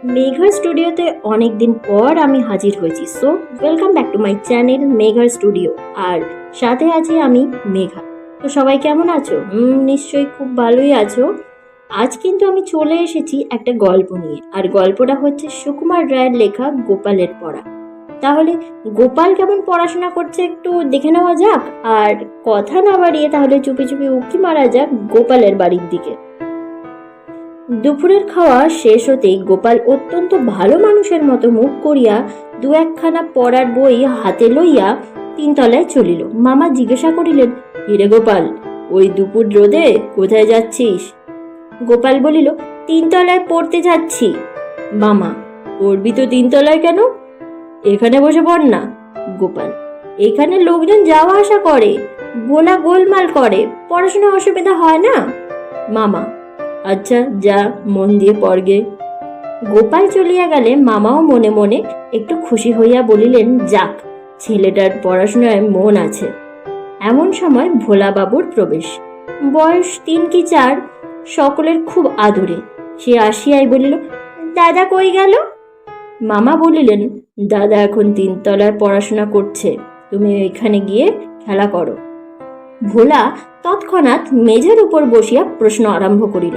মেঘা স্টুডিওতে অনেকদিন পর আমি হাজির হয়েছি। So welcome back to my channel Megha studio. আর সাথে আছি আমি মেঘা। তো সবাই কেমন আছো? নিশ্চয়ই খুব ভালোই আছো। আজ কিন্তু আমি চলে এসেছি একটা গল্প নিয়ে, আর গল্পটা হচ্ছে সুকুমার রায়ের লেখা গোপালের পড়া। তাহলে গোপাল কেমন পড়াশোনা করছে একটু দেখে নেওয়া যাক। আর কথা না বাড়িয়ে তাহলে চুপি চুপি উঁকি মারা যাক গোপালের বাড়ির দিকে। দুপুরের খাওয়া শেষ হতেই গোপাল অত্যন্ত ভালো মানুষের মতো মুখ করিয়া দু একখানা পড়ার বই হাতে লইয়া তিনতলায় চলিল। মামা জিজ্ঞাসা করিলেন, হিরে গোপাল, ওই দুপুর রোদে কোথায় যাচ্ছিস? গোপাল বলিল, তিনতলায় পড়তে যাচ্ছি। মামা, পড়বি তো তিনতলায় কেন? এখানে বসে পড় না। গোপাল, এখানে লোকজন যাওয়া আসা করে, ভোলা গোলমাল করে, পড়াশোনা অসুবিধা হয় না। মামা, আচ্ছা যা, মন দিয়ে পড়গে। গোপাল চলিয়া গেলে মামাও মনে মনে একটু খুশি হইয়া বলিলেন, যাক, ছেলেটার পড়াশোনায় মন আছে। এমন সময় ভোলা বাবুর প্রবেশ। বয়স 3 কি 4, সকলের খুব আদরে। সে আসিয়াই বলিল, দাদা কই গেল? মামা বলিলেন, দাদা এখন 3 তলায় পড়াশোনা করছে, তুমি এখানে গিয়ে খেলা করো। ভোলা তৎক্ষণাৎ মেঝের উপর বসিয়া প্রশ্ন আরম্ভ করিল,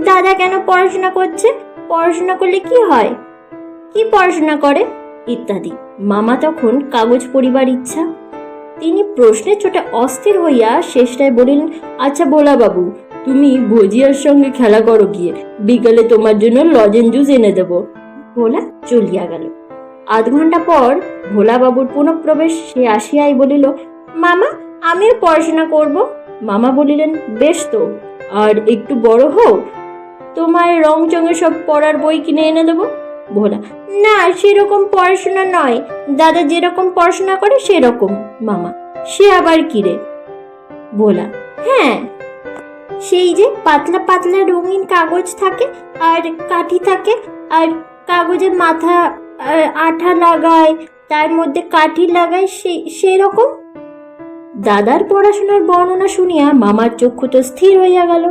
দাদা কেন পড়াশোনা করছে? পড়াশোনা করলে কি হয়? কি পড়াশোনা করে? ইত্যাদি। মামা তখন কাগজ পড়িবার ইচ্ছা। তিনি প্রশ্নের চোটে অস্থির হইয়া শেষটায় বলিলেন, আচ্ছা ভোলা বাবু, তুমি ভজিয়ার সঙ্গে খেলা করো গিয়ে, বিকালে তোমার জন্য লজেন জুস এনে দেব। ভোলা চলিয়া গেল। আধ ঘন্টা পর ভোলা বাবুর পুনঃপ্রবেশ। সে আসিয়াই বলিল, মামা, আমিও পড়াশোনা করব। মামা বলিলেন, বেশ তো, আর একটু বড় হও, তোমার রং চঙে সব পড়ার বই কিনে এনে দেবো। ভোলা, না, সেরকম পড়াশোনা নয়, দাদা যেরকম পড়াশোনা করে সেরকম। মামা, সে আবার কি রে? ভোলা, হ্যাঁ, সেই যে পাতলা পাতলা রঙিন কাগজ থাকে, আর কাঠি থাকে, আর কাগজের মাথা আঠা লাগায়, তার মধ্যে কাঠি লাগায়, সেরকম। দাদার পড়াশোনার বর্ণনা শুনিয়া মামার চক্ষু তো স্থির হইয়া গেল।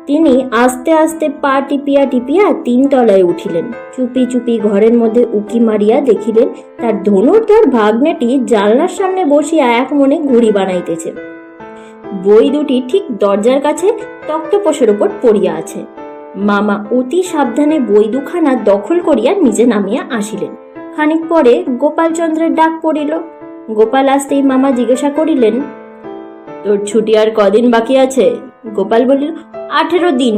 তিনি আস্তে আস্তে পা টিপিয়া টিপিয়া 3 তলায় উঠিলেন। চুপি চুপি ঘরের মধ্যে উকি মারিয়া দেখিলেন তার ধনুর্ধর ভাগ্নেটি জানলার সামনে বসিয়া এক মনে ঘুড়ি বানাইতেছে। বই দুটি ঠিক দরজার কাছে তক্তপোষের উপর পড়িয়া আছে। মামা অতি সাবধানে বই দুখানা দখল করিয়া নিচে নামিয়া আসিলেন। খানিক পরে গোপালচন্দ্রের ডাক পড়িল। গোপাল আসতেই মামা জিজ্ঞাসা করিলেন, তোর ছুটি আর কদিন বাকি আছে? গোপাল বলিল, 18 দিন।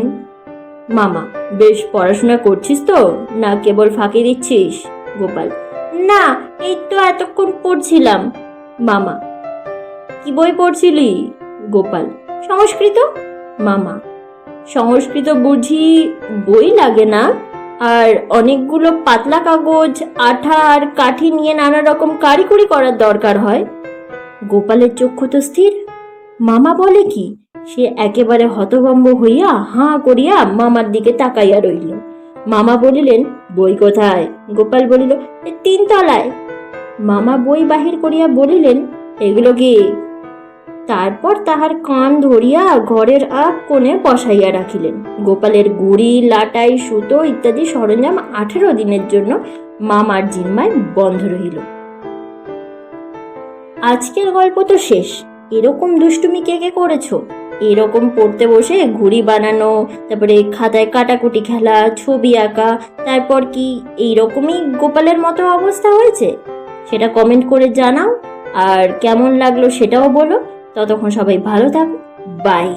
মামা, বেশ পড়াশোনা করছিস তো, না কেবল ফাঁকি দিচ্ছিস? গোপাল, না, এই তো এতক্ষণ পড়ছিলাম। মামা, কি বই পড়ছিলি? গোপাল, সংস্কৃত। মামা, সংস্কৃত বুঝি বই লাগে না? আর অনেকগুলো পাতলা কাগজ, আঠা আর কাঠি নিয়ে নানা রকম কারিকুরি করার দরকার হয়। গোপালের চক্ষু তো স্থির। মামা বলে কি? সে একেবারে হতভম্ব হইয়া হাঁ করিয়া মামার দিকে তাকাইয়া রইল। মামা বলিলেন, বই কোথায়? গোপাল বলিল, 3 তলায়। মামা বই বাহির করিয়া বলিলেন, এগুলো কি? তারপর তাহার কান ধরিয়া ঘরের এক কোণে বসাইয়া রাখিলেন। গোপালের গুড়ি, লাটাই, সুতো ইত্যাদি সরঞ্জাম 18 দিনের জন্য মামার জিম্মায় বন্ধ রহিল। আজকের গল্প তো শেষ। এরকম দুষ্টুমি কে কে করেছো? এরকম পড়তে বসে ঘুড়ি বানানো, তারপরে খাতায় কাটাকুটি খেলা, ছবি আঁকা, তারপর কি এইরকমই গোপালের মতো অবস্থা হয়েছে? সেটা কমেন্ট করে জানাও, আর কেমন লাগলো সেটাও বলো। ততক্ষণ সবাই ভালো থাকো। বাই।